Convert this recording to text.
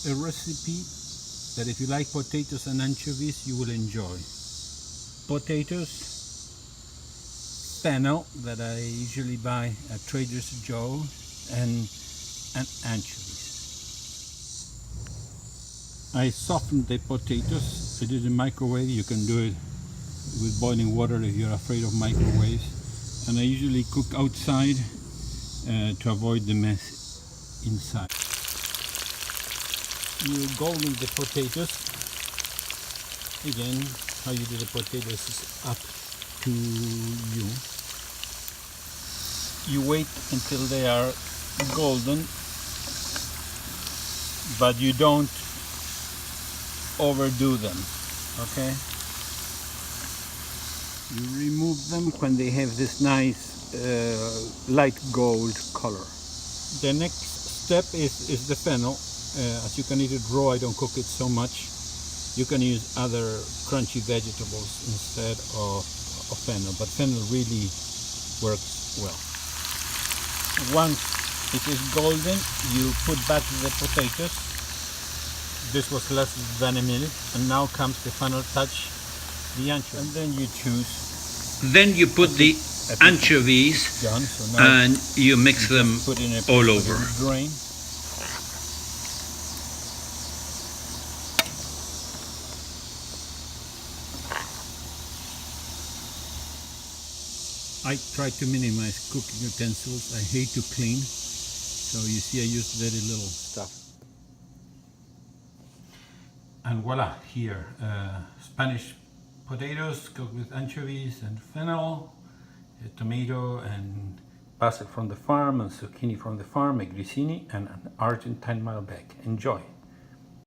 a recipe that if you like potatoes and anchovies, you will enjoy. Potatoes, fennel that I usually buy at Trader's Joe, and anchovies. I softened the potatoes. I did in microwave. You can do it with boiling water if you're afraid of microwaves. And I usually cook outside to avoid the mess inside. You golden the potatoes. Again, how you do the potatoes is up to you. You wait until they are golden, but you don't overdo them, okay? You remove them when they have this nice light gold color. The next step is the fennel. As you can eat it raw, I don't cook it so much. You can use other crunchy vegetables instead of fennel, but fennel really works well. Once it is golden, you put back the potatoes. This was less than a minute, and now comes the final touch, the anchovies. And then you choose. Then you put the anchovies Done. So now and you mix them put in a all over. drain. I try to minimize cooking utensils. I hate to clean, so you see I use very little stuff. And voila, here, Spanish potatoes cooked with anchovies and fennel, a tomato and basil from the farm and zucchini from the farm, a grissini, and an Argentine Malbec. Enjoy!